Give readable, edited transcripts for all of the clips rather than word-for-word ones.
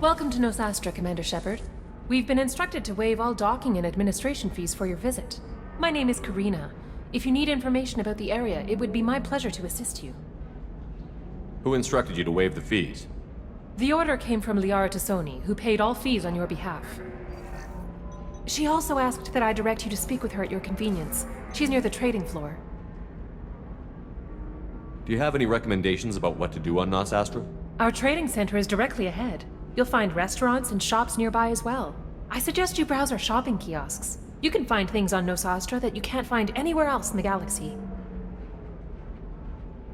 Welcome to Nosastra, Commander Shepard. We've been instructed to waive all docking and administration fees for your visit. My name is Karina. If you need information about the area, it would be my pleasure to assist you. Who instructed you to waive the fees? The order came from Liara Tassoni, who paid all fees on your behalf. She also asked that I direct you to speak with her at your convenience. She's near the trading floor. Do you have any recommendations about what to do on Nosastra? Our trading center is directly ahead. You'll find restaurants and shops nearby as well. I suggest you browse our shopping kiosks. You can find things on Nosastra that you can't find anywhere else in the galaxy.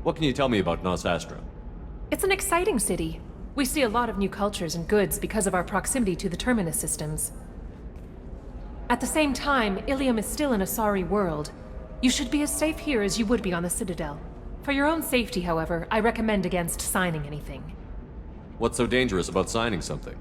What can you tell me about Nosastra? It's an exciting city. We see a lot of new cultures and goods because of our proximity to the Terminus systems. At the same time, Ilium is still an Asari world. You should be as safe here as you would be on the Citadel. For your own safety, however, I recommend against signing anything. What's so dangerous about signing something?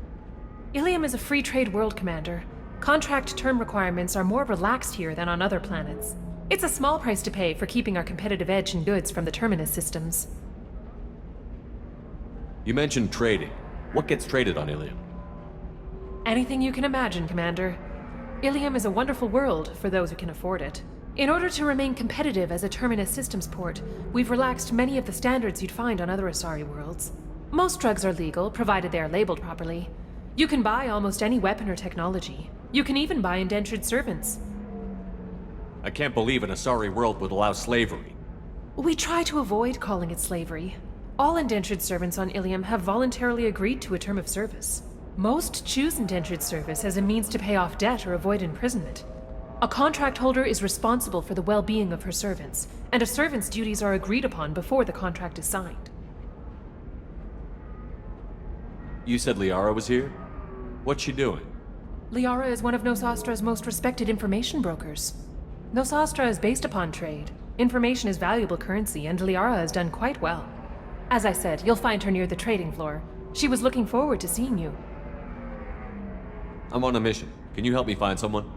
Ilium is a free trade world, Commander. Contract term requirements are more relaxed here than on other planets. It's a small price to pay for keeping our competitive edge in goods from the Terminus systems. You mentioned trading. What gets traded on Ilium? Anything you can imagine, Commander. Ilium is a wonderful world for those who can afford it. In order to remain competitive as a Terminus systems port, we've relaxed many of the standards you'd find on other Asari worlds. Most drugs are legal, provided they are labeled properly. You can buy almost any weapon or technology. You can even buy indentured servants. I can't believe an Asari world would allow slavery. We try to avoid calling it slavery. All indentured servants on Ilium have voluntarily agreed to a term of service. Most choose indentured service as a means to pay off debt or avoid imprisonment. A contract holder is responsible for the well-being of her servants, and a servant's duties are agreed upon before the contract is signed. You said Liara was here? What's she doing? Liara is one of Nosastra's most respected information brokers. Nosastra is based upon trade. Information is valuable currency, and Liara has done quite well. As I said, you'll find her near the trading floor. She was looking forward to seeing you. I'm on a mission. Can you help me find someone?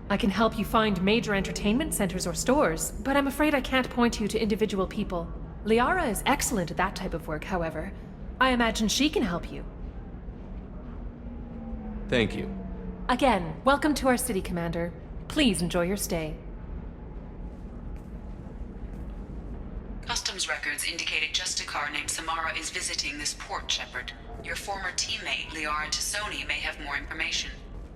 I can help you find major entertainment centers or stores, but I'm afraid I can't point you to individual people. Liara is excellent at that type of work, however. I imagine she can help you. Thank you. Again, welcome to our city, Commander. Please enjoy your stay. Customs records indicated just a car named Samara is visiting this port, Shepard. Your former teammate, Liara Tassoni, may have more information.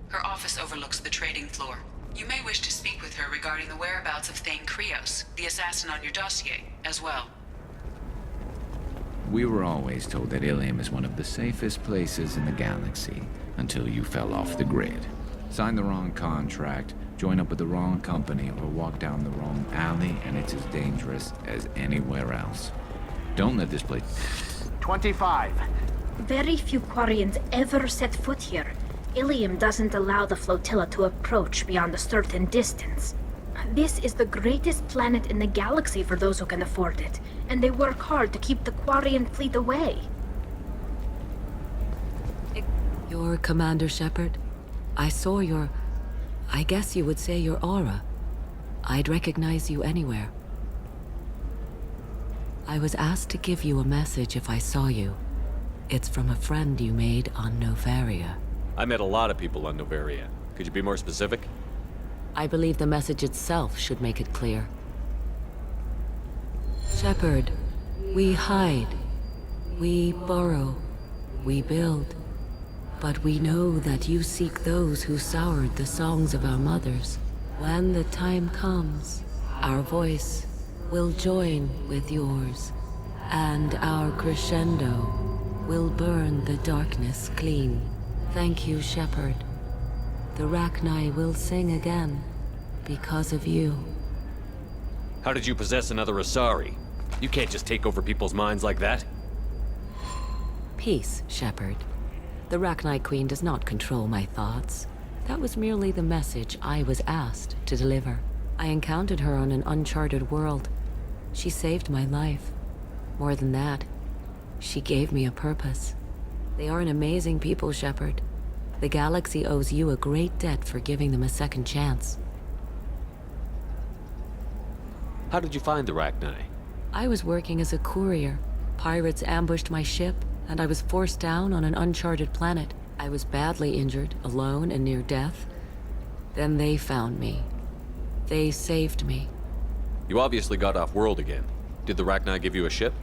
Her office overlooks the trading floor. You may wish to speak with her regarding the whereabouts of Thane Krios, the assassin on your dossier, as well. We were always told that Ilium is one of the safest places in the galaxy, until you fell off the grid. Sign the wrong contract, join up with the wrong company, or walk down the wrong alley, and it's as dangerous as anywhere else. Don't let this place... 25. Very few Quarians ever set foot here. Ilium doesn't allow the flotilla to approach beyond a certain distance. This is the greatest planet in the galaxy for those who can afford it, and they work hard to keep the Quarian fleet away. You're Commander Shepard? I saw your... I guess you would say your aura. I'd recognize you anywhere. I was asked to give you a message if I saw you. It's from a friend you made on Novaria. I met a lot of people on Novaria. Could you be more specific? I believe the message itself should make it clear. Shepard, we hide. We borrow. We build. But we know that you seek those who soured the songs of our mothers. When the time comes, our voice will join with yours, and our crescendo will burn the darkness clean. Thank you, Shepard. The Rachni will sing again, because of you. How did you possess another Asari? You can't just take over people's minds like that. Peace, Shepard. The Rachni Queen does not control my thoughts. That was merely the message I was asked to deliver. I encountered her on an uncharted world. She saved my life. More than that, she gave me a purpose. They are an amazing people, Shepard. The galaxy owes you a great debt for giving them a second chance. How did you find the Rachni? I was working as a courier. Pirates ambushed my ship, and I was forced down on an uncharted planet. I was badly injured, alone and near death. Then they found me. They saved me. You obviously got off world again. Did the Rachni give you a ship?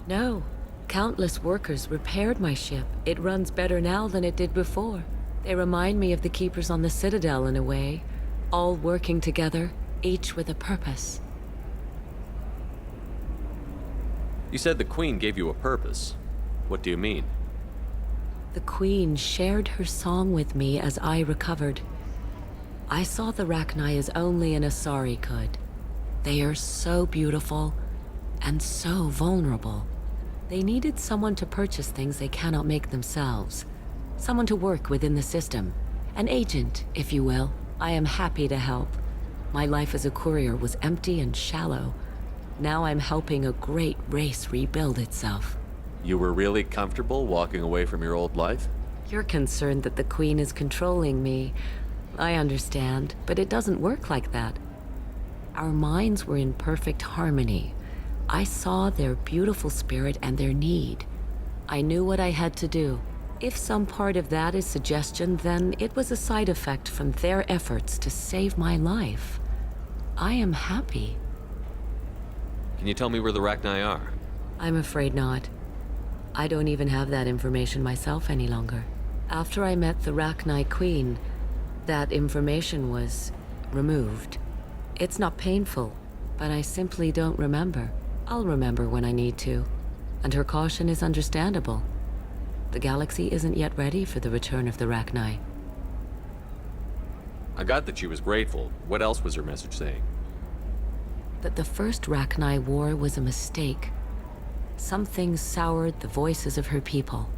No. Countless workers repaired my ship. It runs better now than it did before. They remind me of the Keepers on the Citadel in a way. All working together, each with a purpose. You said the Queen gave you a purpose. What do you mean? The Queen shared her song with me as I recovered. I saw the Rachni as only an Asari could. They are so beautiful and so vulnerable. They needed someone to purchase things they cannot make themselves. Someone to work within the system. An agent, if you will. I am happy to help. My life as a courier was empty and shallow. Now I'm helping a great race rebuild itself. You were really comfortable walking away from your old life? You're concerned that the Queen is controlling me. I understand, but it doesn't work like that. Our minds were in perfect harmony. I saw their beautiful spirit and their need. I knew what I had to do. If some part of that is suggestion, then it was a side effect from their efforts to save my life. I am happy. Can you tell me where the Rachni are? I'm afraid not. I don't even have that information myself any longer. After I met the Rachni Queen, that information was removed. It's not painful, but I simply don't remember. I'll remember when I need to. And her caution is understandable. The galaxy isn't yet ready for the return of the Rachni. I got that she was grateful. What else was her message saying? That the first Rachni war was a mistake. Something soured the voices of her people.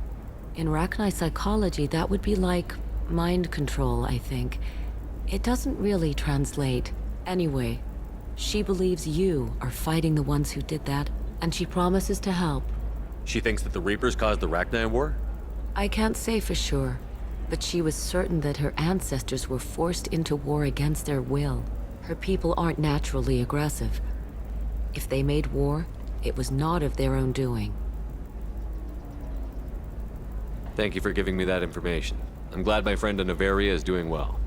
In Rachni psychology, that would be like mind control, I think. It doesn't really translate. Anyway, she believes you are fighting the ones who did that, and she promises to help. She thinks that the Reapers caused the Rachni War? I can't say for sure, but she was certain that her ancestors were forced into war against their will. Her people aren't naturally aggressive. If they made war, it was not of their own doing. Thank you for giving me that information. I'm glad my friend in Noveria is doing well.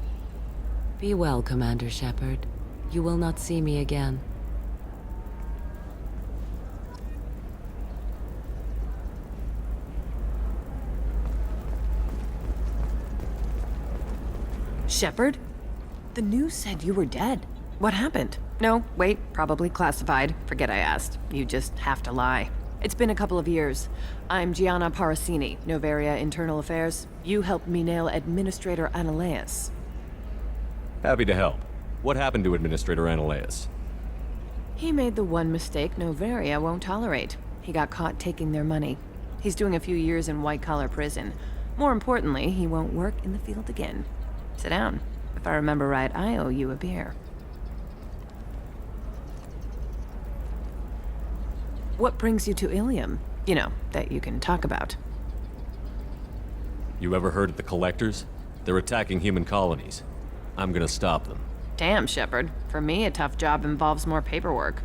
Be well, Commander Shepard. You will not see me again. Shepard? The news said you were dead. What happened? No, wait, probably classified. Forget I asked. You just have to lie. It's been a couple of years. I'm Gianna Parasini, Noveria Internal Affairs. You helped me nail Administrator Analeas. Happy to help. What happened to Administrator Analeas? He made the one mistake Noveria won't tolerate. He got caught taking their money. He's doing a few years in white-collar prison. More importantly, he won't work in the field again. Sit down. If I remember right, I owe you a beer. What brings you to Ilium? You know, that you can talk about. You ever heard of the Collectors? They're attacking human colonies. I'm gonna stop them. Damn, Shepard. For me, a tough job involves more paperwork.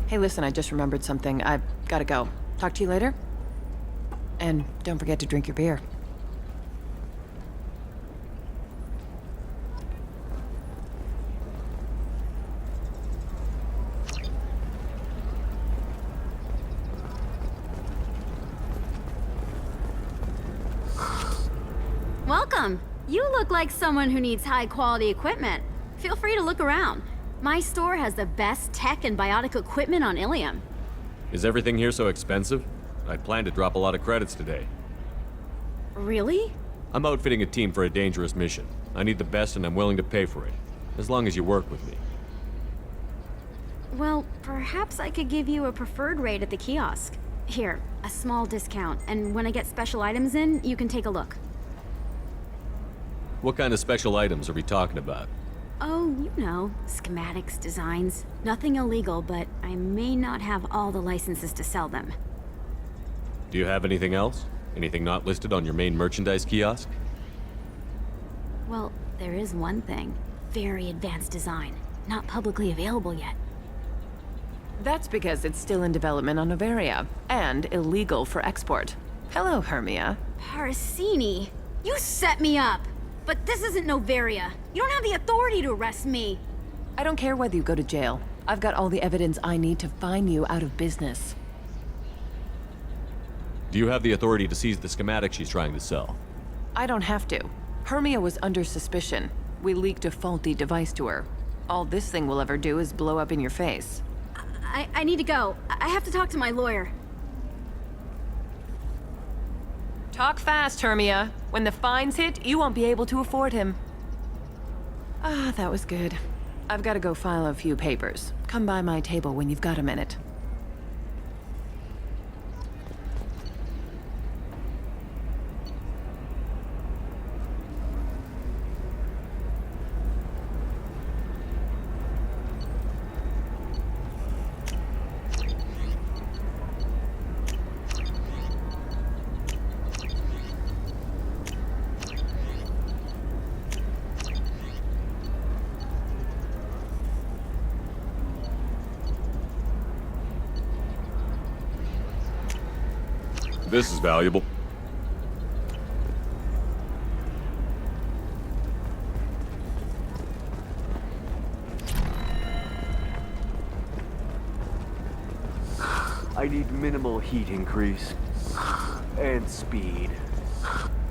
Hey, listen, I just remembered something. I've gotta go. Talk to you later? And don't forget to drink your beer. Welcome. You look like someone who needs high-quality equipment. Feel free to look around. My store has the best tech and biotic equipment on Ilium. Is everything here so expensive? I'd planned to drop a lot of credits today. Really? I'm outfitting a team for a dangerous mission. I need the best and I'm willing to pay for it. As long as you work with me. Well, perhaps I could give you a preferred rate at the kiosk. Here, a small discount, and when I get special items in, you can take a look. What kind of special items are we talking about? Oh, you know, schematics, designs. Nothing illegal, but I may not have all the licenses to sell them. Do you have anything else? Anything not listed on your main merchandise kiosk? Well, there is one thing. Very advanced design. Not publicly available yet. That's because it's still in development on Noveria, and illegal for export. Hello, Hermia. Parasini, you set me up! But this isn't Noveria. You don't have the authority to arrest me. I don't care whether you go to jail. I've got all the evidence I need to find you out of business. Do you have the authority to seize the schematic she's trying to sell? I don't have to. Hermia was under suspicion. We leaked a faulty device to her. All this thing will ever do is blow up in your face. I need to go. I have to talk to my lawyer. Talk fast, Hermia. When the fines hit, you won't be able to afford him. Ah, that was good. I've got to go file a few papers. Come by my table when you've got a minute. This is valuable. I need minimal heat increase. And speed.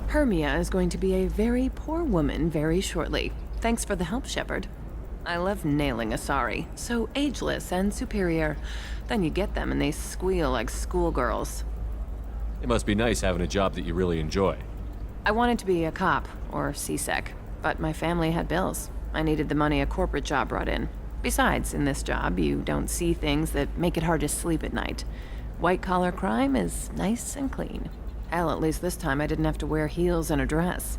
Hermia is going to be a very poor woman very shortly. Thanks for the help, Shepard. I love nailing Asari. So ageless and superior. Then you get them and they squeal like schoolgirls. It must be nice having a job that you really enjoy. I wanted to be a cop, or CSEC, but my family had bills. I needed the money a corporate job brought in. Besides, in this job, you don't see things that make it hard to sleep at night. White-collar crime is nice and clean. Hell, at least this time I didn't have to wear heels and a dress.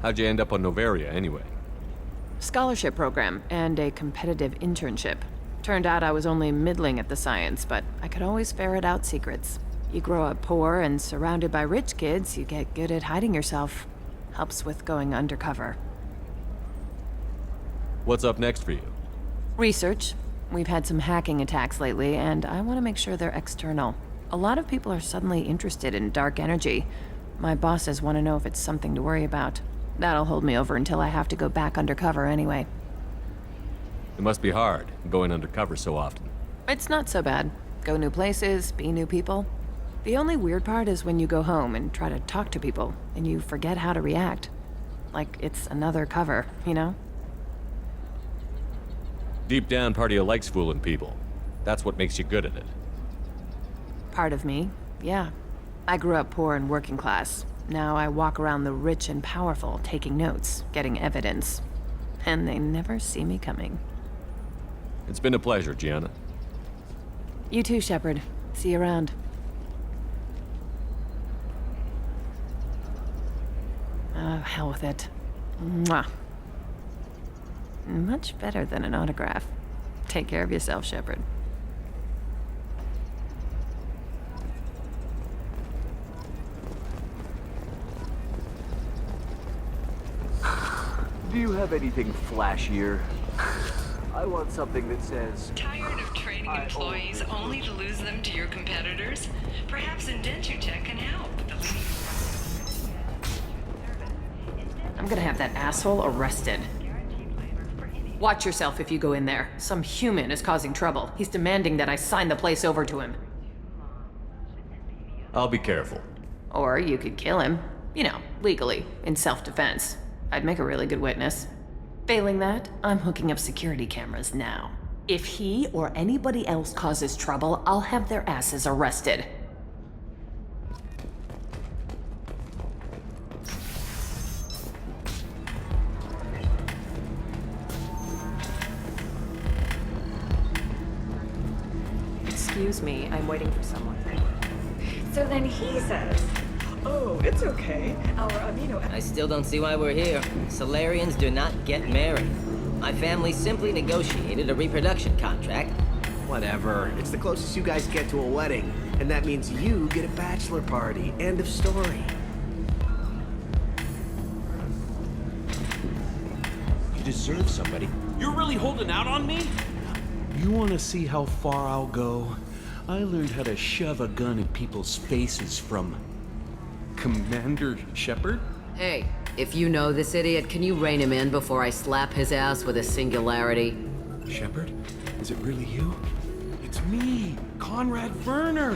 How'd you end up on Noveria, anyway? Scholarship program and a competitive internship. Turned out I was only middling at the science, but I could always ferret out secrets. You grow up poor and surrounded by rich kids, you get good at hiding yourself. Helps with going undercover. What's up next for you? Research. We've had some hacking attacks lately, and I want to make sure they're external. A lot of people are suddenly interested in dark energy. My bosses want to know if it's something to worry about. That'll hold me over until I have to go back undercover anyway. It must be hard, going undercover so often. It's not so bad. Go new places, be new people. The only weird part is when you go home and try to talk to people, and you forget how to react. Like it's another cover, you know? Deep down, part of you likes fooling people. That's what makes you good at it. Part of me, yeah. I grew up poor and working class. Now I walk around the rich and powerful, taking notes, getting evidence. And they never see me coming. It's been a pleasure, Gianna. You too, Shepard. See you around. Oh, hell with it. Mwah. Much better than an autograph. Take care of yourself, Shepard. Do you have anything flashier? I want something that says... Tired of training employees only to lose them to your competitors? Perhaps Indentutech can help. I'm gonna have that asshole arrested. Watch yourself if you go in there. Some human is causing trouble. He's demanding that I sign the place over to him. I'll be careful. Or you could kill him. You know, legally, in self-defense. I'd make a really good witness. Failing that, I'm hooking up security cameras now. If he or anybody else causes trouble, I'll have their asses arrested. Excuse me, I'm waiting for someone. So then he says, oh, it's okay. Our amino I still don't see why we're here. Solarians do not get married. My family simply negotiated a reproduction contract. Whatever. It's the closest you guys get to a wedding. And that means you get a bachelor party. End of story. deserve somebody. You're really holding out on me? You want to see how far I'll go? I learned how to shove a gun in people's faces from Commander Shepard? Hey, if you know this idiot, can you rein him in before I slap his ass with a singularity? Shepard? Is it really you? It's me, Conrad Werner.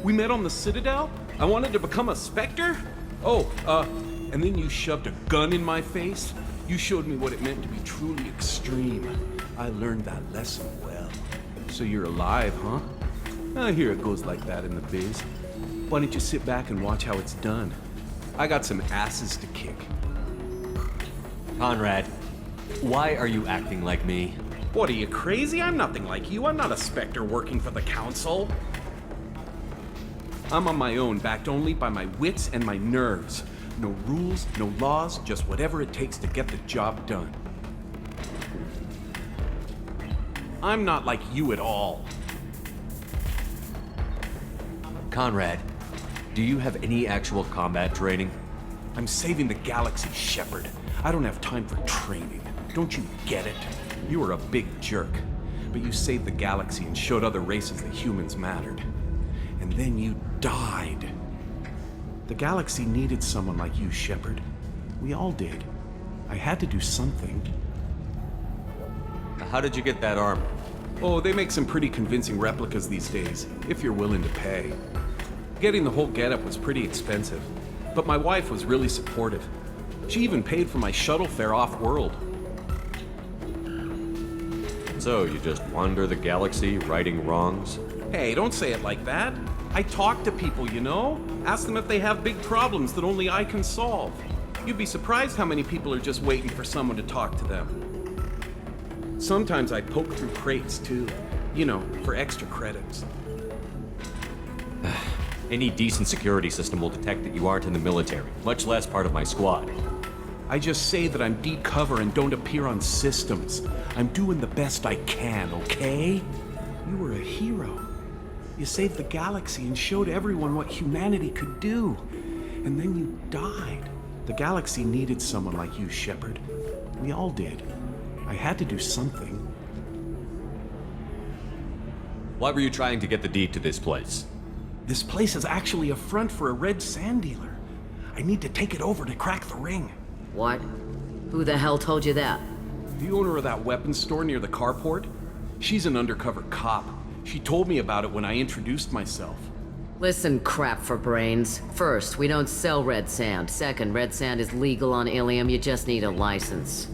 We met on the Citadel? I wanted to become a Spectre? And then you shoved a gun in my face? You showed me what it meant to be truly extreme. I learned that lesson well. So you're alive, huh? I hear it goes like that in the biz. Why don't you sit back and watch how it's done? I got some asses to kick. Conrad, why are you acting like me? What, are you crazy? I'm nothing like you. I'm not a Spectre working for the Council. I'm on my own, backed only by my wits and my nerves. No rules, no laws, just whatever it takes to get the job done. I'm not like you at all. Conrad, do you have any actual combat training? I'm saving the galaxy, Shepard. I don't have time for training. Don't you get it? You were a big jerk, but you saved the galaxy and showed other races that humans mattered. And then you died. The galaxy needed someone like you, Shepard. We all did. I had to do something. How did you get that armor? Oh, they make some pretty convincing replicas these days, if you're willing to pay. Getting the whole getup was pretty expensive, but my wife was really supportive. She even paid for my shuttle fare off-world. So, you just wander the galaxy, righting wrongs? Hey, don't say it like that. I talk to people, you know? Ask them if they have big problems that only I can solve. You'd be surprised how many people are just waiting for someone to talk to them. Sometimes I poke through crates, too. You know, for extra credits. Any decent security system will detect that you aren't in the military, much less part of my squad. I just say that I'm deep cover and don't appear on systems. I'm doing the best I can, okay? You were a hero. You saved the galaxy and showed everyone what humanity could do. And then you died. The galaxy needed someone like you, Shepard. We all did. I had to do something. Why were you trying to get the deed to this place? This place is actually a front for a red sand dealer. I need to take it over to crack the ring. What? Who the hell told you that? The owner of that weapons store near the carport? She's an undercover cop. She told me about it when I introduced myself. Listen, crap for brains. First, we don't sell red sand. Second, red sand is legal on Ilium. You just need a license.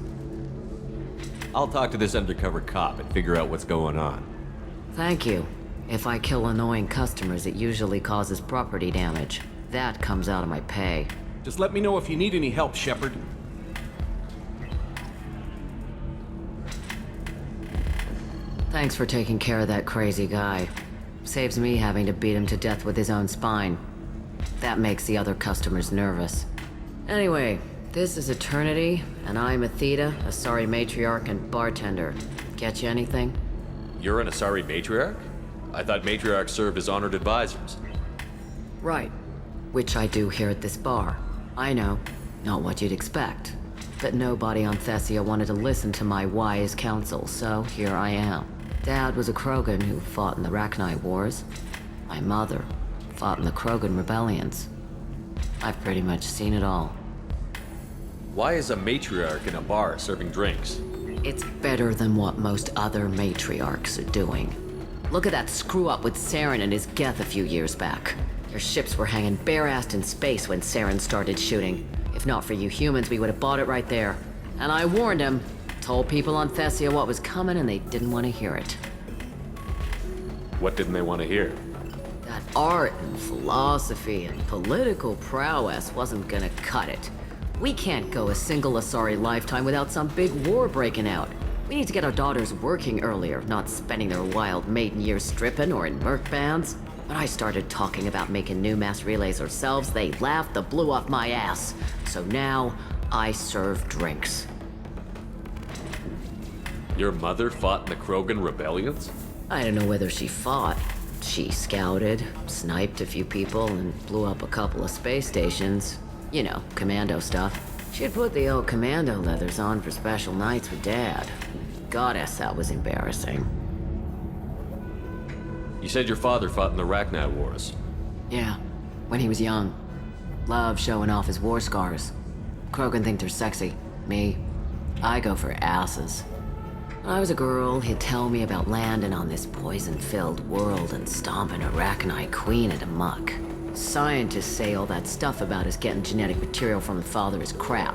I'll talk to this undercover cop and figure out what's going on. Thank you. If I kill annoying customers, it usually causes property damage. That comes out of my pay. Just let me know if you need any help, Shepard. Thanks for taking care of that crazy guy. Saves me having to beat him to death with his own spine. That makes the other customers nervous. Anyway, this is Eternity, and I'm Athena, Asari matriarch and bartender. Get you anything? You're an Asari matriarch? I thought matriarchs served as honored advisors. Right. Which I do here at this bar. I know, not what you'd expect. But nobody on Thessia wanted to listen to my wise counsel, so here I am. Dad was a Krogan who fought in the Rachni Wars. My mother fought in the Krogan rebellions. I've pretty much seen it all. Why is a matriarch in a bar serving drinks? It's better than what most other matriarchs are doing. Look at that screw-up with Saren and his Geth a few years back. Their ships were hanging bare-assed in space when Saren started shooting. If not for you humans, we would have bought it right there. And I warned him. Told people on Thessia what was coming and they didn't want to hear it. What didn't they want to hear? That art and philosophy and political prowess wasn't gonna cut it. We can't go a single Asari lifetime without some big war breaking out. We need to get our daughters working earlier, not spending their wild maiden years stripping or in merc bands. When I started talking about making new mass relays ourselves, they laughed the blue off my ass. So now, I serve drinks. Your mother fought in the Krogan rebellions? I don't know whether she fought. She scouted, sniped a few people, and blew up a couple of space stations. You know, commando stuff. She'd put the old commando leathers on for special nights with Dad. Goddess, that was embarrassing. You said your father fought in the Rachni Wars. Yeah, when he was young. Loved showing off his war scars. Krogan think they're sexy. Me, I go for asses. When I was a girl, he'd tell me about landing on this poison-filled world and stomping a Rachni queen at amok. Scientists say all that stuff about us getting genetic material from the father is crap.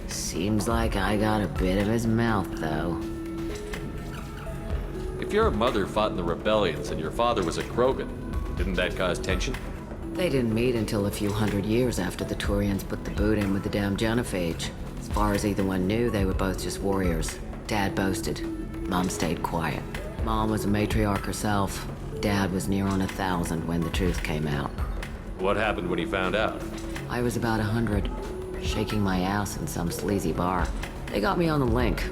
Seems like I got a bit of his mouth, though. If your mother fought in the rebellions and your father was a Krogan, didn't that cause tension? They didn't meet until a few hundred years after the Turians put the boot in with the damn genophage. As far as either one knew, they were both just warriors. Dad boasted. Mom stayed quiet. Mom was a matriarch herself. Dad was near on 1,000 when the truth came out. What happened when he found out? I was about 100, shaking my ass in some sleazy bar. They got me on the link.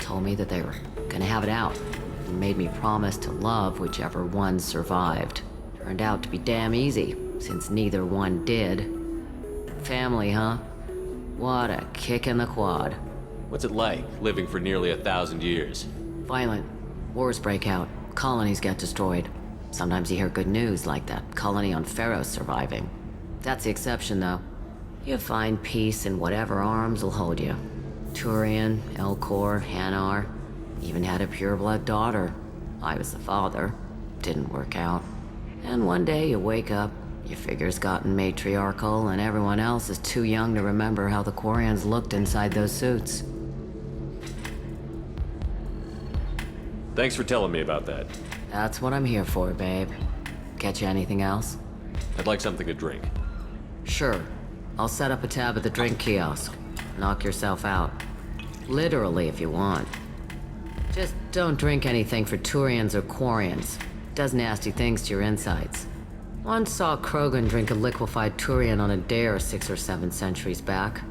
Told me that they were gonna have it out, and made me promise to love whichever one survived. Turned out to be damn easy, since neither one did. Family, huh? What a kick in the quad. What's it like, living for nearly 1,000 years? Violent. Wars break out. Colonies get destroyed. Sometimes you hear good news, like that colony on Pharaoh surviving. That's the exception, though. You find peace in whatever arms will hold you. Turian, Elcor, Hanar. Even had a pureblood daughter. I was the father. Didn't work out. And one day you wake up, your figure's gotten matriarchal, and everyone else is too young to remember how the Quarians looked inside those suits. Thanks for telling me about that. That's what I'm here for, babe. Get you anything else? I'd like something to drink. Sure. I'll set up a tab at the drink kiosk. Knock yourself out. Literally, if you want. Just don't drink anything for Turians or Quarians. Does nasty things to your insides. Once saw Krogan drink a liquefied Turian on a dare 6 or 7 centuries back.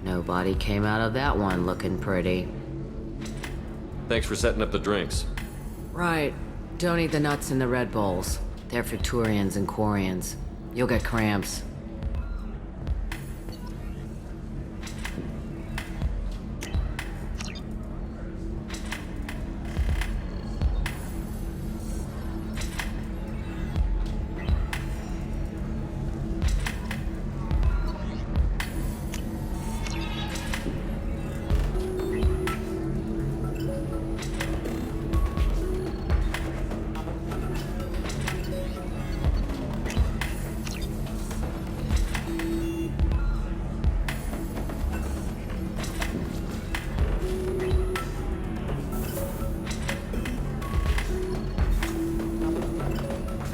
Nobody came out of that one looking pretty. Thanks for setting up the drinks. Right. Don't eat the nuts in the Red Bowls. They're for Turians and Quarians. You'll get cramps.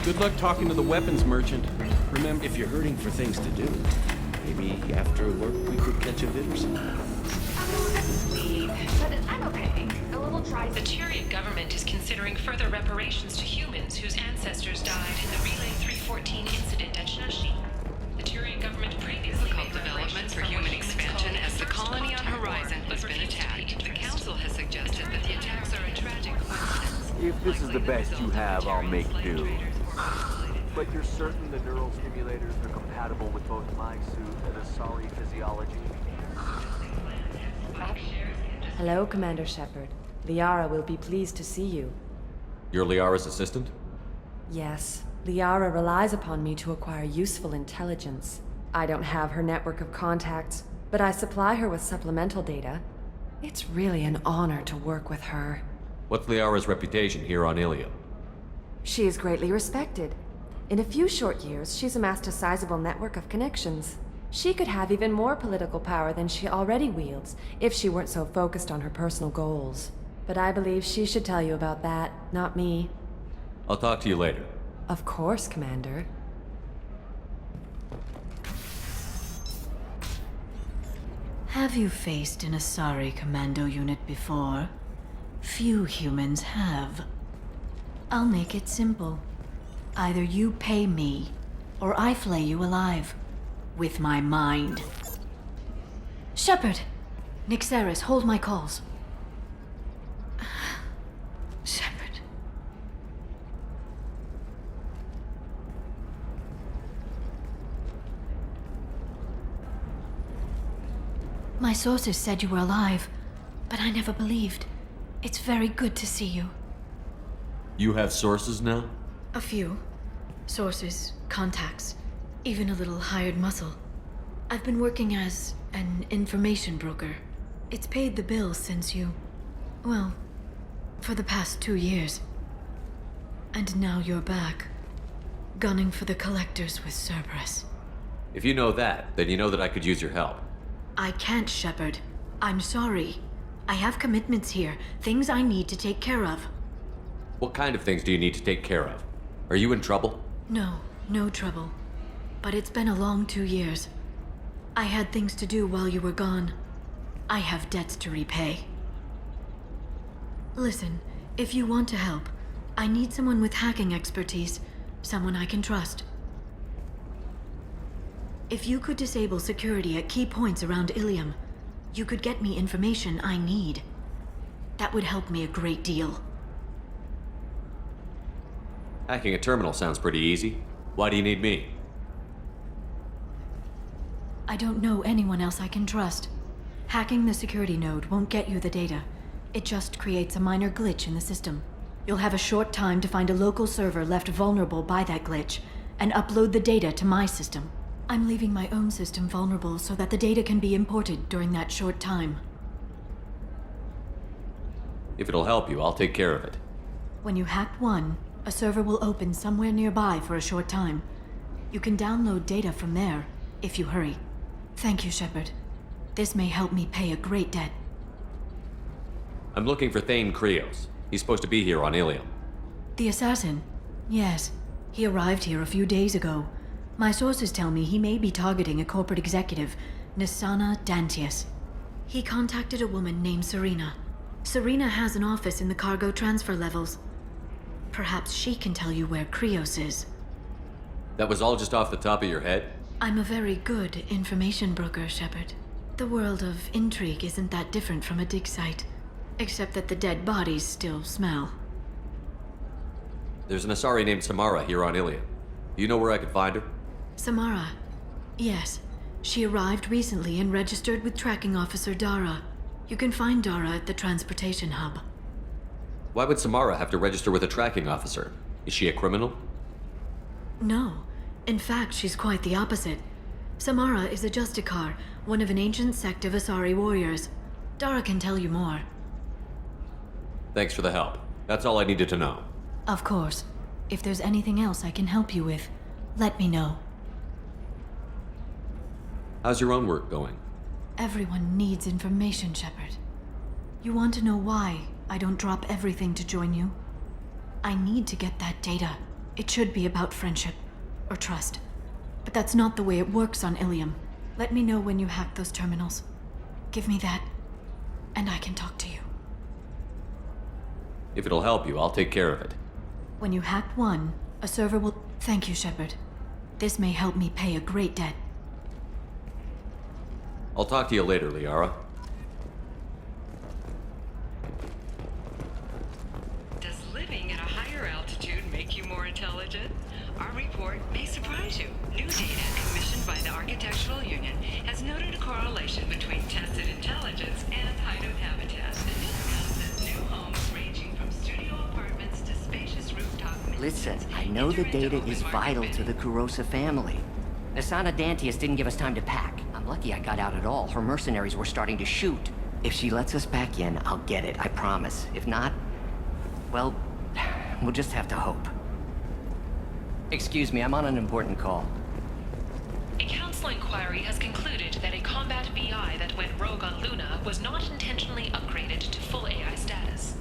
Good luck talking to the weapons merchant. Remember, If you're hurting for things to do, maybe after work we could catch a bit or something. But I'm okay. A little dry. The Turian government is considering further reparations to humans whose ancestors died in the Relay 314 incident at Shnashi. The Turian government previously made Development for human expansion as the colony on Horizon has been attacked. The Council has suggested that the attacks are a tragic coincidence. If this is the best you have, I'll make do. But you're certain the neural stimulators are compatible with both my suit and Asari physiology? Hello, Commander Shepard. Liara will be pleased to see you. You're Liara's assistant? Yes, Liara relies upon me to acquire useful intelligence. I don't have her network of contacts, but I supply her with supplemental data. It's really an honor to work with her. What's Liara's reputation here on Ilium? She is greatly respected. In a few short years, she's amassed a sizable network of connections. She could have even more political power than she already wields if she weren't so focused on her personal goals. But I believe she should tell you about that, not me. I'll talk to you later. Of course, Commander. Have you faced an Asari commando unit before? Few humans have. I'll make it simple. Either you pay me, or I flay you alive. With my mind. Shepard! Nixeris, hold my calls. Shepard. My sources said you were alive, but I never believed. It's very good to see you. You have sources now? A few. Sources, contacts, even a little hired muscle. I've been working as an information broker. It's paid the bills since you... well, for the past 2 years. And now you're back, gunning for the Collectors with Cerberus. If you know that, then you know that I could use your help. I can't, Shepard. I'm sorry. I have commitments here, things I need to take care of. What kind of things do you need to take care of? Are you in trouble? No, no trouble. But it's been a long 2 years. I had things to do while you were gone. I have debts to repay. Listen, if you want to help, I need someone with hacking expertise, someone I can trust. If you could disable security at key points around Ilium, you could get me information I need. That would help me a great deal. Hacking a terminal sounds pretty easy. Why do you need me? I don't know anyone else I can trust. Hacking the security node won't get you the data. It just creates a minor glitch in the system. You'll have a short time to find a local server left vulnerable by that glitch, and upload the data to my system. I'm leaving my own system vulnerable so that the data can be imported during that short time. If it'll help you, I'll take care of it. When you hack one, a server will open somewhere nearby for a short time. You can download data from there, if you hurry. Thank you, Shepard. This may help me pay a great debt. I'm looking for Thane Krios. He's supposed to be here on Ilium. The assassin? Yes. He arrived here a few days ago. My sources tell me he may be targeting a corporate executive, Nisana Dantius. He contacted a woman named Serena. Serena has an office in the cargo transfer levels. Perhaps she can tell you where Krios is. That was all just off the top of your head? I'm a very good information broker, Shepard. The world of intrigue isn't that different from a dig site, except that the dead bodies still smell. There's an Asari named Samara here on Ilium. Do you know where I could find her? Samara. Yes. She arrived recently and registered with tracking officer Dara. You can find Dara at the transportation hub. Why would Samara have to register with a tracking officer? Is she a criminal? No. In fact, she's quite the opposite. Samara is a Justicar, one of an ancient sect of Asari warriors. Dara can tell you more. Thanks for the help. That's all I needed to know. Of course. If there's anything else I can help you with, let me know. How's your own work going? Everyone needs information, Shepard. You want to know why I don't drop everything to join you? I need to get that data. It should be about friendship, or trust. But that's not the way it works on Ilium. Let me know when you hack those terminals. Give me that, and I can talk to you. If it'll help you, I'll take care of it. When you hack one, a server will... Thank you, Shepard. This may help me pay a great debt. I'll talk to you later, Liara. Does living at a higher altitude make you more intelligent? Our report may surprise you. New data commissioned by the Architectural Union has noted a correlation between tested intelligence and hideout habitat. And discusses new homes ranging from studio apartments to spacious rooftop... Listen, I know the data is vital to the Kurosa family. Nisana Dantius didn't give us time to pack. I'm lucky I got out at all. Her mercenaries were starting to shoot. If she lets us back in, I'll get it, I promise. If not, well, we'll just have to hope. Excuse me, I'm on an important call. A council inquiry has concluded that a combat VI that went rogue on Luna was not intentionally upgraded to full AI status.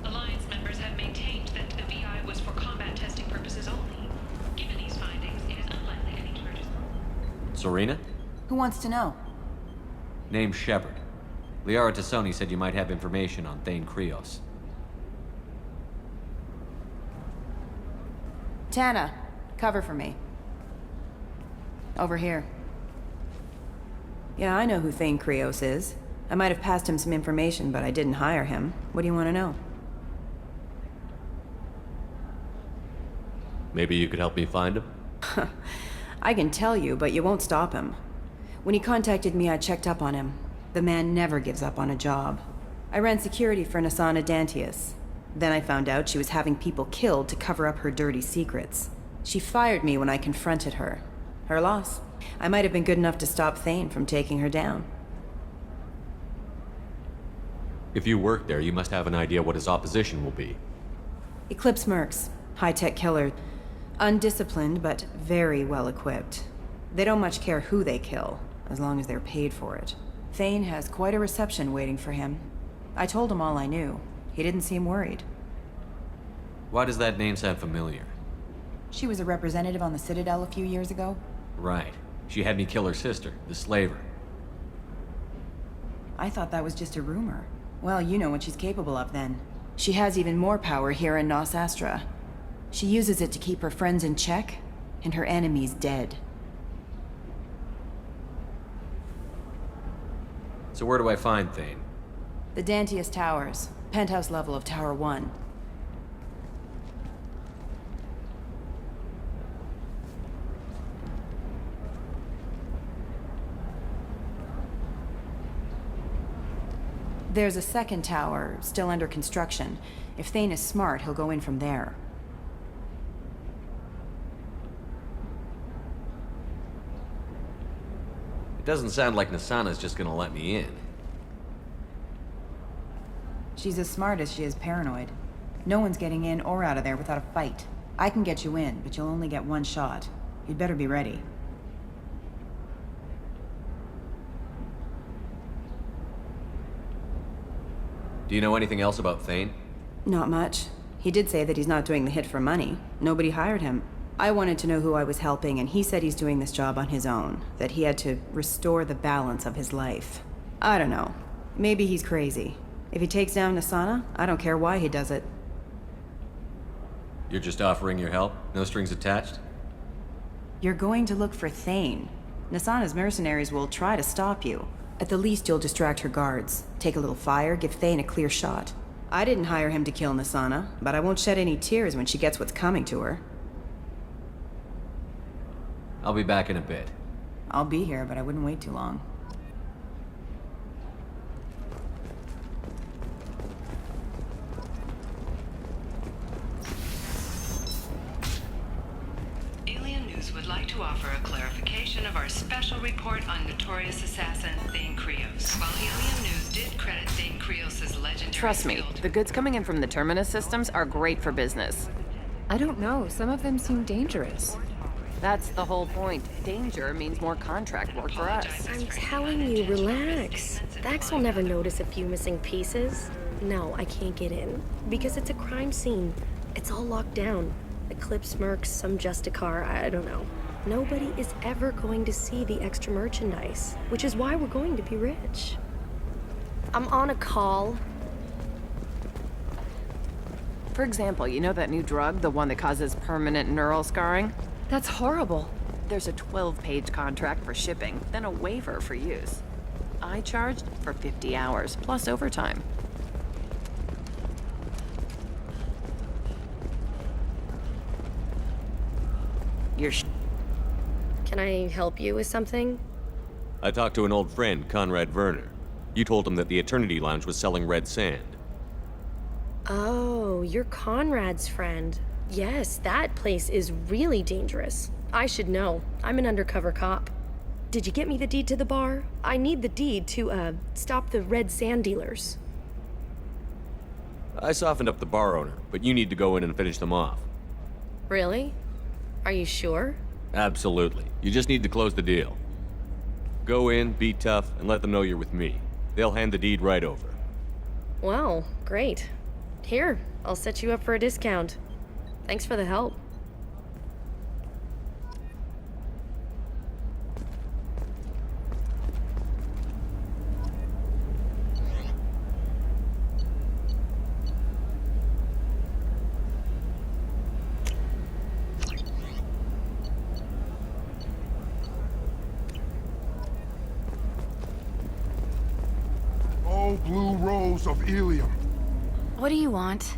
Alliance members have maintained that the VI was for combat testing purposes only. Given these findings, it is unlikely any charges... Serena? Who wants to know? Name Shepard. Liara Tassoni said you might have information on Thane Krios. Tana, cover for me. Over here. Yeah, I know who Thane Krios is. I might have passed him some information, but I didn't hire him. What do you want to know? Maybe you could help me find him? I can tell you, but you won't stop him. When he contacted me, I checked up on him. The man never gives up on a job. I ran security for Nasana Dantius. Then I found out she was having people killed to cover up her dirty secrets. She fired me when I confronted her. Her loss. I might have been good enough to stop Thane from taking her down. If you work there, you must have an idea what his opposition will be. Eclipse Mercs. High-tech killer. Undisciplined, but very well equipped. They don't much care who they kill, as long as they're paid for it. Thane has quite a reception waiting for him. I told him all I knew. He didn't seem worried. Why does that name sound familiar? She was a representative on the Citadel a few years ago. Right. She had me kill her sister, the slaver. I thought that was just a rumor. Well, you know what she's capable of then. She has even more power here in Nos Astra. She uses it to keep her friends in check, and her enemies dead. So where do I find Thane? The Dantius Towers. Penthouse level of Tower 1. There's a second tower, still under construction. If Thane is smart, he'll go in from there. It doesn't sound like Nasana's just gonna let me in. She's as smart as she is paranoid. No one's getting in or out of there without a fight. I can get you in, but you'll only get one shot. You'd better be ready. Do you know anything else about Thane? Not much. He did say that he's not doing the hit for money. Nobody hired him. I wanted to know who I was helping, and he said he's doing this job on his own. That he had to restore the balance of his life. I don't know. Maybe he's crazy. If he takes down Nasana, I don't care why he does it. You're just offering your help? No strings attached? You're going to look for Thane. Nasana's mercenaries will try to stop you. At the least, you'll distract her guards. Take a little fire, give Thane a clear shot. I didn't hire him to kill Nasana, but I won't shed any tears when she gets what's coming to her. I'll be back in a bit. I'll be here, but I wouldn't wait too long. Alien News would like to offer a clarification of our special report on notorious assassin Thane Krios. While Alien News did credit Thane Krios' legendary Trust me, the goods coming in from the Terminus systems are great for business. I don't know. Some of them seem dangerous. That's the whole point. Danger means more contract work for us. I'm telling you, relax. Vax will never notice a few missing pieces. No, I can't get in. Because it's a crime scene. It's all locked down. Eclipse Mercs, some Justicar, I don't know. Nobody is ever going to see the extra merchandise, which is why we're going to be rich. I'm on a call. For example, you know that new drug, the one that causes permanent neural scarring? That's horrible. There's a 12-page contract for shipping, then a waiver for use. I charged for 50 hours, plus overtime. Can I help you with something? I talked to an old friend, Conrad Werner. You told him that the Eternity Lounge was selling red sand. Oh, you're Conrad's friend. Yes, that place is really dangerous. I should know. I'm an undercover cop. Did you get me the deed to the bar? I need the deed to, stop the red sand dealers. I softened up the bar owner, but you need to go in and finish them off. Really? Are you sure? Absolutely. You just need to close the deal. Go in, be tough, and let them know you're with me. They'll hand the deed right over. Well, great. Here, I'll set you up for a discount. Thanks for the help. Oh, Blue Rose of Ilium. What do you want?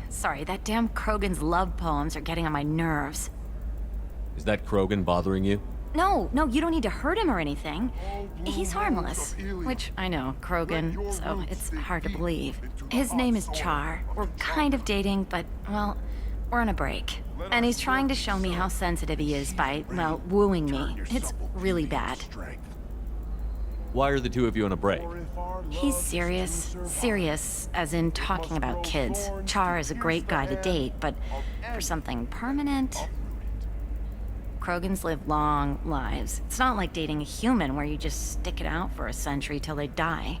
Sorry, that damn Krogan's love poems are getting on my nerves. Is that Krogan bothering you? No, you don't need to hurt him or anything. He's harmless. Which, I know, Krogan, so it's hard to believe. His name is Char. We're kind of dating, but, well, we're on a break. And he's trying to show me how sensitive he is by, well, wooing me. It's really bad. Why are the two of you on a break? He's serious. Serious, as in talking about kids. Char is a great guy to date, but for something permanent... Krogans live long lives. It's not like dating a human where you just stick it out for a century till they die.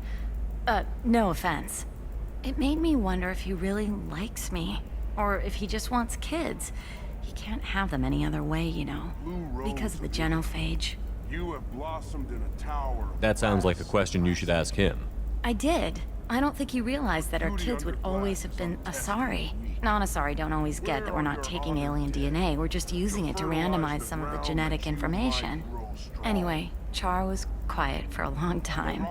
No offense. It made me wonder if he really likes me, or if he just wants kids. He can't have them any other way, you know, because of the genophage. You have blossomed in a tower. That sounds like a question you should ask him. I did. I don't think he realized that our kids would always have been Asari. Non-Asari don't always get that we're not taking alien DNA, we're just using it to randomize some of the genetic information. Anyway, Char was quiet for a long time.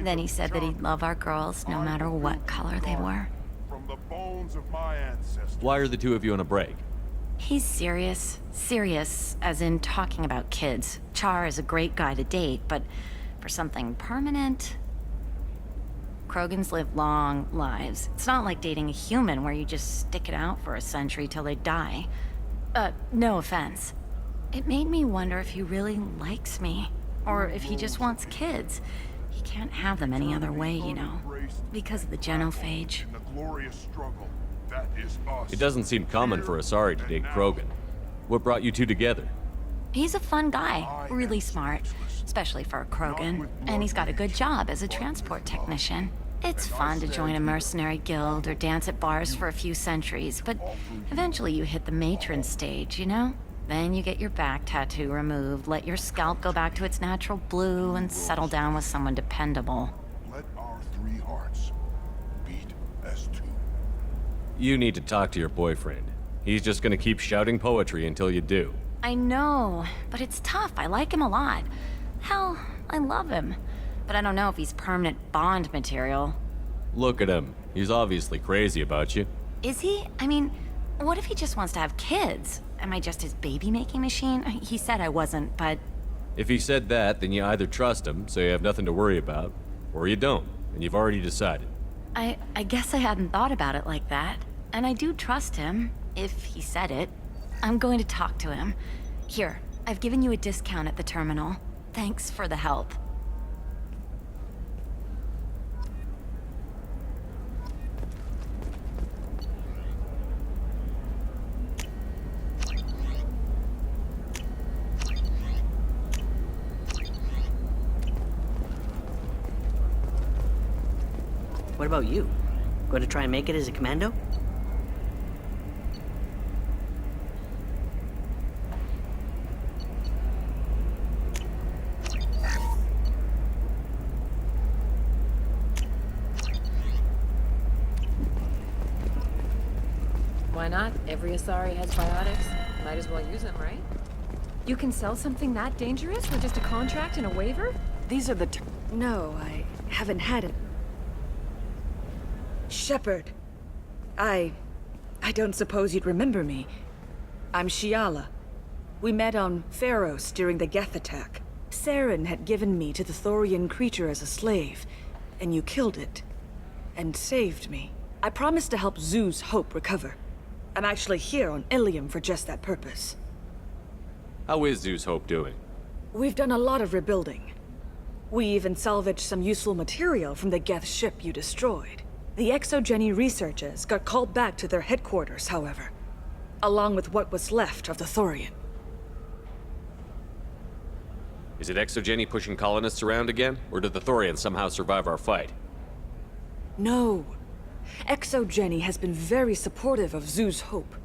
Then he said that he'd love our girls no matter what color they were. From the bones of my ancestors. Why are the two of you on a break? He's serious. Serious, as in talking about kids. Char is a great guy to date, but for something permanent... Krogans live long lives. It's not like dating a human where you just stick it out for a century till they die. No offense. It made me wonder if he really likes me, or if he just wants kids. He can't have them any other way, you know, because of the genophage. It doesn't seem common for Asari to date Krogan. What brought you two together? He's a fun guy, really smart, especially for a Krogan, and he's got a good job as a transport technician. It's fun to join a mercenary guild or dance at bars for a few centuries, but eventually you hit the matron stage, you know? Then you get your back tattoo removed, let your scalp go back to its natural blue, and settle down with someone dependable. Let our three hearts beat as two. You need to talk to your boyfriend. He's just gonna keep shouting poetry until you do. I know, but it's tough. I like him a lot. Hell, I love him. But I don't know if he's permanent Bond material. Look at him. He's obviously crazy about you. Is he? I mean, what if he just wants to have kids? Am I just his baby-making machine? He said I wasn't, but... If he said that, then you either trust him, so you have nothing to worry about, or you don't, and you've already decided. I guess I hadn't thought about it like that. And I do trust him, if he said it. I'm going to talk to him. Here, I've given you a discount at the terminal. Thanks for the help. What about you? Going to try and make it as a commando? Why not? Every Asari has biotics. Might as well use them, right? You can sell something that dangerous with just a contract and a waiver? These are the No, I haven't had it. Shepard. I don't suppose you'd remember me. I'm Shiala. We met on Pharos during the Geth attack. Saren had given me to the Thorian creature as a slave, and you killed it. And saved me. I promised to help Zoo's Hope recover. I'm actually here on Ilium for just that purpose. How is Zeus Hope doing? We've done a lot of rebuilding. We even salvaged some useful material from the Geth ship you destroyed. The Exogeny researchers got called back to their headquarters, however, along with what was left of the Thorian. Is it Exogeny pushing colonists around again, or did the Thorians somehow survive our fight? No. Exogeny has been very supportive of Zoo's Hope.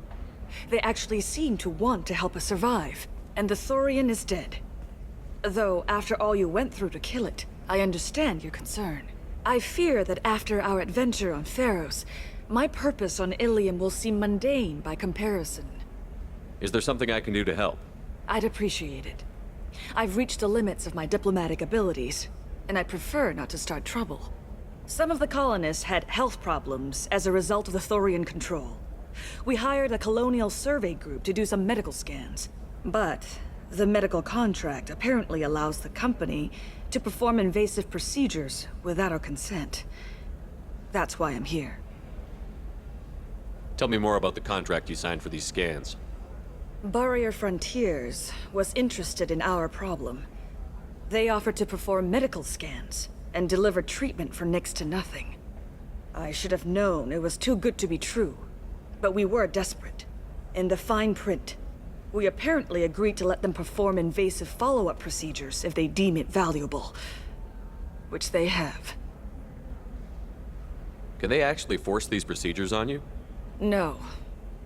They actually seem to want to help us survive, and the Thorian is dead. Though, after all you went through to kill it, I understand your concern. I fear that after our adventure on Pharos, my purpose on Ilium will seem mundane by comparison. Is there something I can do to help? I'd appreciate it. I've reached the limits of my diplomatic abilities, and I prefer not to start trouble. Some of the colonists had health problems as a result of the Thorian control. We hired a colonial survey group to do some medical scans. But The medical contract apparently allows the company to perform invasive procedures without our consent. That's why I'm here. Tell me more about the contract you signed for these scans. Barrier Frontiers was interested in our problem. They offered to perform medical scans and deliver treatment for next to nothing. I should have known it was too good to be true, but we were desperate. In the fine print, we apparently agreed to let them perform invasive follow-up procedures if they deem it valuable. Which they have. Can they actually force these procedures on you? No,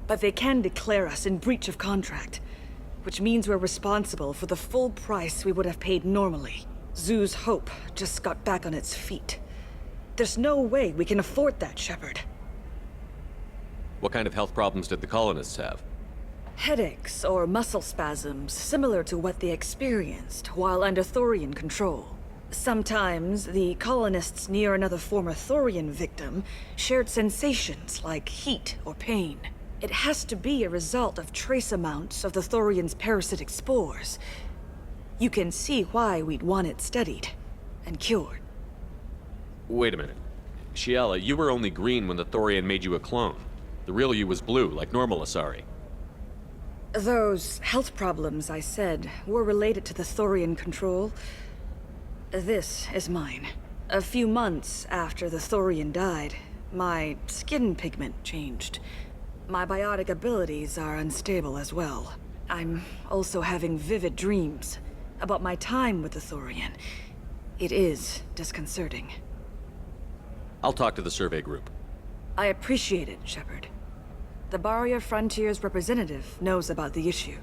but they can declare us in breach of contract, which means we're responsible for the full price we would have paid normally. Zoo's Hope just got back on its feet. There's no way we can afford that, Shepard. What kind of health problems did the colonists have? Headaches or muscle spasms similar to what they experienced while under Thorian control. Sometimes the colonists near another former Thorian victim shared sensations like heat or pain. It has to be a result of trace amounts of the Thorian's parasitic spores. You can see why we'd want it studied and cured. Wait a minute. Shiala, you were only green when the Thorian made you a clone. The real you was blue, like normal Asari. Those health problems I said were related to the Thorian control. This is mine. A few months after the Thorian died, my skin pigment changed. My biotic abilities are unstable as well. I'm also having vivid dreams about my time with the Thorian. It is disconcerting. I'll talk to the survey group. I appreciate it, Shepard. The Barrier Frontiers representative knows about the issue.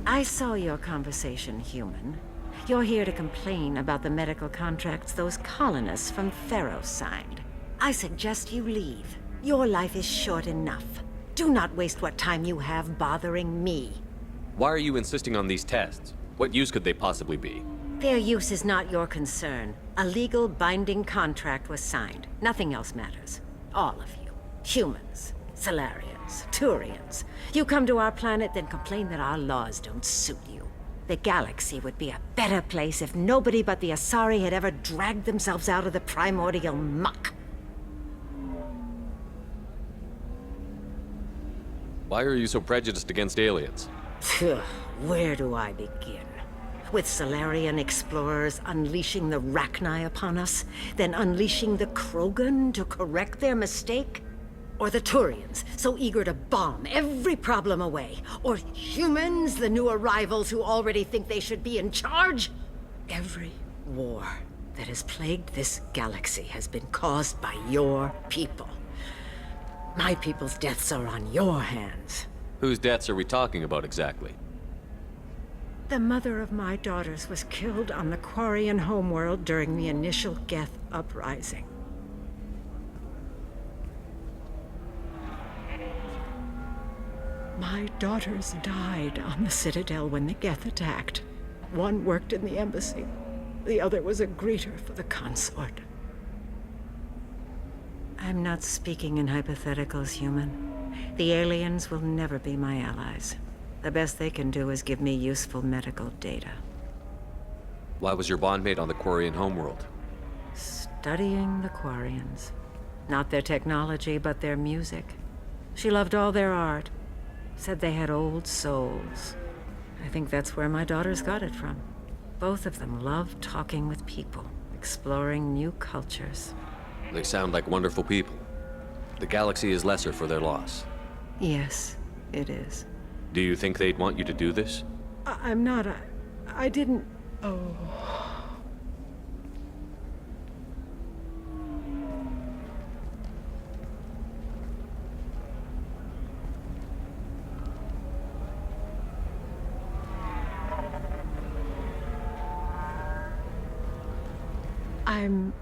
I saw your conversation, human. You're here to complain about the medical contracts those colonists from Theros signed. I suggest you leave. Your life is short enough. Do not waste what time you have bothering me. Why are you insisting on these tests? What use could they possibly be? Their use is not your concern. A legal binding contract was signed. Nothing else matters. All of you. Humans, Salarians, Turians. You come to our planet, then complain that our laws don't suit you. The galaxy would be a better place if nobody but the Asari had ever dragged themselves out of the primordial muck. Why are you so prejudiced against aliens? Where do I begin? With Salarian explorers unleashing the Rachni upon us, then unleashing the Krogan to correct their mistake? Or the Turians, so eager to bomb every problem away? Or humans, the new arrivals who already think they should be in charge? Every war that has plagued this galaxy has been caused by your people. My people's deaths are on your hands. Whose deaths are we talking about exactly? The mother of my daughters was killed on the Quarian homeworld during the initial Geth uprising. My daughters died on the Citadel when the Geth attacked. One worked in the embassy. The other was a greeter for the consort. I'm not speaking in hypotheticals, human. The aliens will never be my allies. The best they can do is give me useful medical data. Why was your bondmate on the Quarian homeworld? Studying the Quarians. Not their technology, but their music. She loved all their art. Said they had old souls. I think that's where my daughters got it from. Both of them loved talking with people, exploring new cultures. They sound like wonderful people. The galaxy is lesser for their loss. Yes, it is. Do you think they'd want you to do this? I'm not. I didn't. Oh. I'm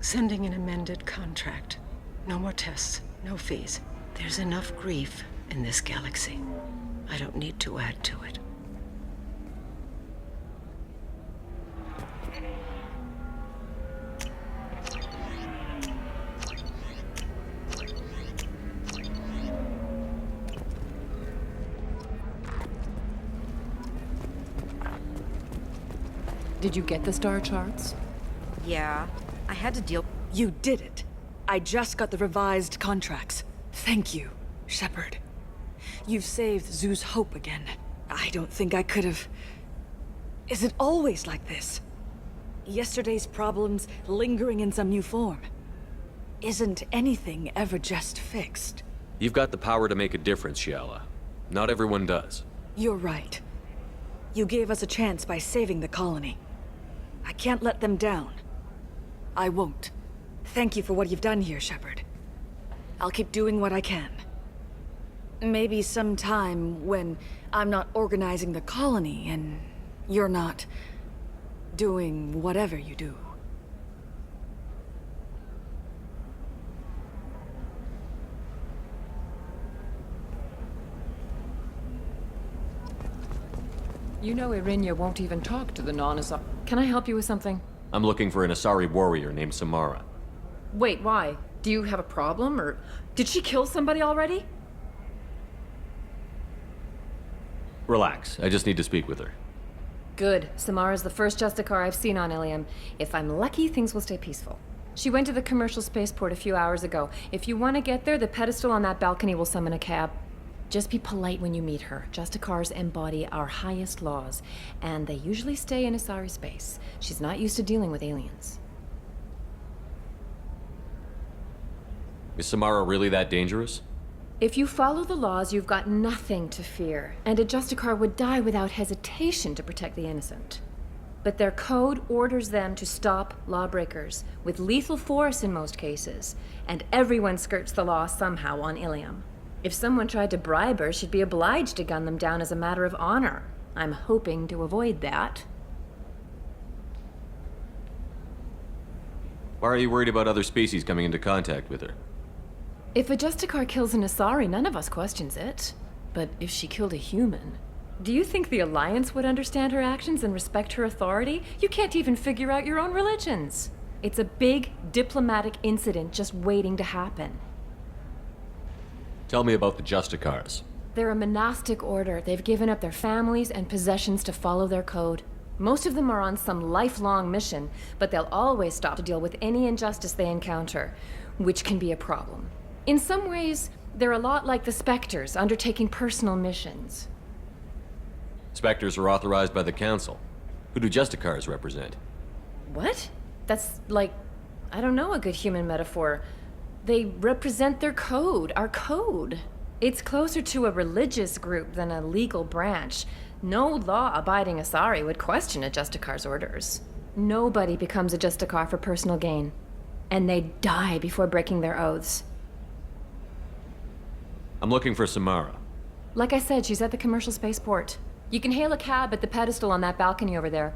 sending an amended contract. No more tests, no fees. There's enough grief in this galaxy. I don't need to add to it. Did you get the star charts? Yeah, I had to deal... You did it. I just got the revised contracts. Thank you, Shepard. You've saved Zoo's hope again. I don't think I could have... Is it always like this? Yesterday's problems lingering in some new form. Isn't anything ever just fixed? You've got the power to make a difference, Shiala. Not everyone does. You're right. You gave us a chance by saving the colony. I can't let them down. I won't. Thank you for what you've done here, Shepard. I'll keep doing what I can. Maybe sometime when I'm not organizing the colony and you're not doing whatever you do. You know Irinya won't even talk to the non-Asari. Can I help you with something? I'm looking for an Asari warrior named Samara. Wait, why? Do you have a problem, or did she kill somebody already? Relax, I just need to speak with her. Good. Samara's the first Justicar I've seen on Ilium. If I'm lucky, things will stay peaceful. She went to the commercial spaceport a few hours ago. If you want to get there, the pedestal on that balcony will summon a cab. Just be polite when you meet her. Justicars embody our highest laws, and they usually stay in Asari space. She's not used to dealing with aliens. Is Samara really that dangerous? If you follow the laws, you've got nothing to fear, and a Justicar would die without hesitation to protect the innocent. But their code orders them to stop lawbreakers, with lethal force in most cases, and everyone skirts the law somehow on Ilium. If someone tried to bribe her, she'd be obliged to gun them down as a matter of honor. I'm hoping to avoid that. Why are you worried about other species coming into contact with her? If a Justicar kills an Asari, none of us questions it. But if she killed a human... Do you think the Alliance would understand her actions and respect her authority? You can't even figure out your own religions. It's a big diplomatic incident just waiting to happen. Tell me about the Justicars. They're a monastic order. They've given up their families and possessions to follow their code. Most of them are on some lifelong mission, but they'll always stop to deal with any injustice they encounter, which can be a problem. In some ways, they're a lot like the Spectres, undertaking personal missions. Spectres are authorized by the Council. Who do Justicars represent? What? That's like, I don't know, a good human metaphor. They represent their code, our code. It's closer to a religious group than a legal branch. No law-abiding Asari would question a Justicar's orders. Nobody becomes a Justicar for personal gain. And they die before breaking their oaths. I'm looking for Samara. Like I said, she's at the commercial spaceport. You can hail a cab at the pedestal on that balcony over there.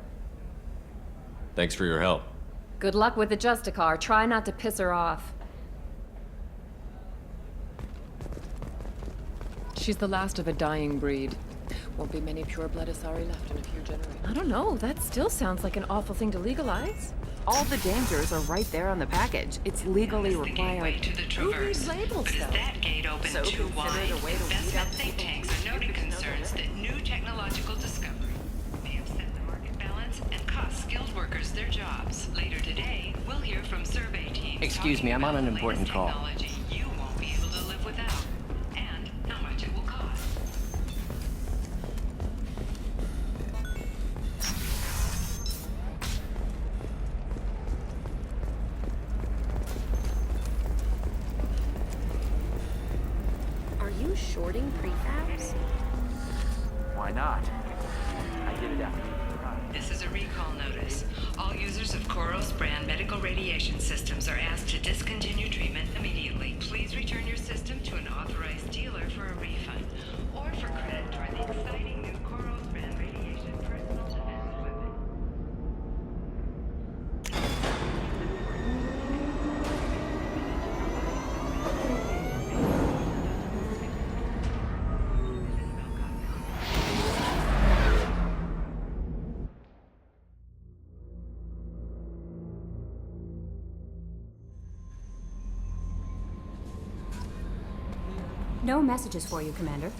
Thanks for your help. Good luck with the Justicar. Try not to piss her off. She's the last of a dying breed. Won't be many pure-blood Asari left in a few generations. I don't know. That still sounds like an awful thing to legalize. All the dangers are right there on the package. It's legally required. To the Traverse. But is that gate open too wide? Investment think tanks are noting concerns that new technological discovery may upset the market balance and cost skilled workers their jobs. Later today, we'll hear from survey teams. Excuse me, I'm on an important call. Technology you won't be able to live without, and how much it will cost. Are you shorting prefabs? Why not? I did it after you arrived. This is a recall notice. All users of Koros brand medical radiation systems are asked to discontinue treatment immediately. Please return your system to an authorized dealer for a refund or for credit toward the exciting new Koros brand radiation personal defense weapon. No messages for you, Commander.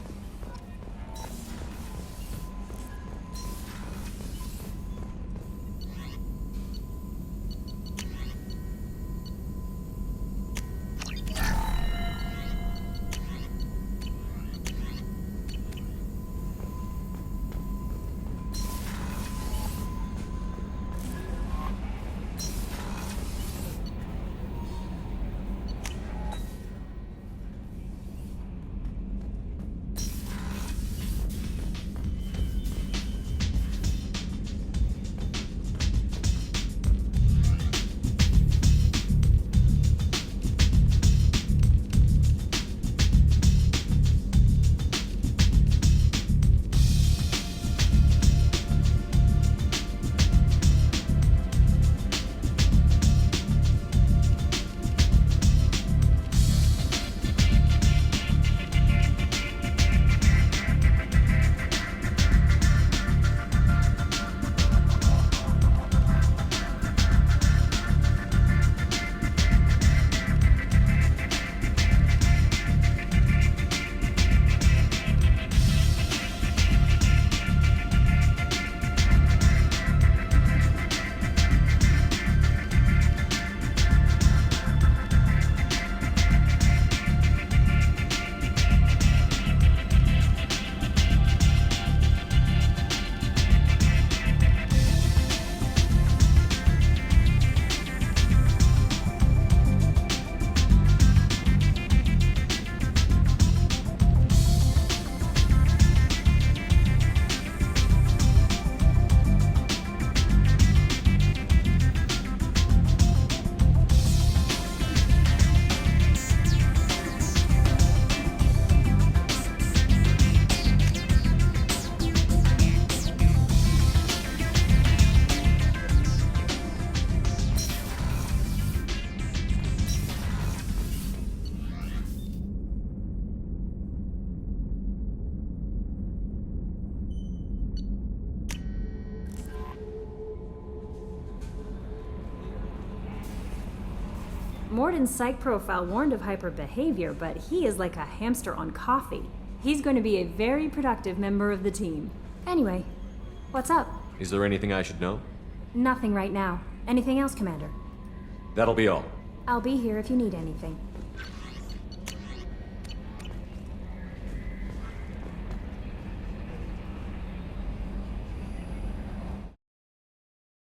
Morden's psych profile warned of hyper behavior, but he is like a hamster on coffee. He's going to be a very productive member of the team. Anyway, what's up? Is there anything I should know? Nothing right now. Anything else, Commander? That'll be all. I'll be here if you need anything.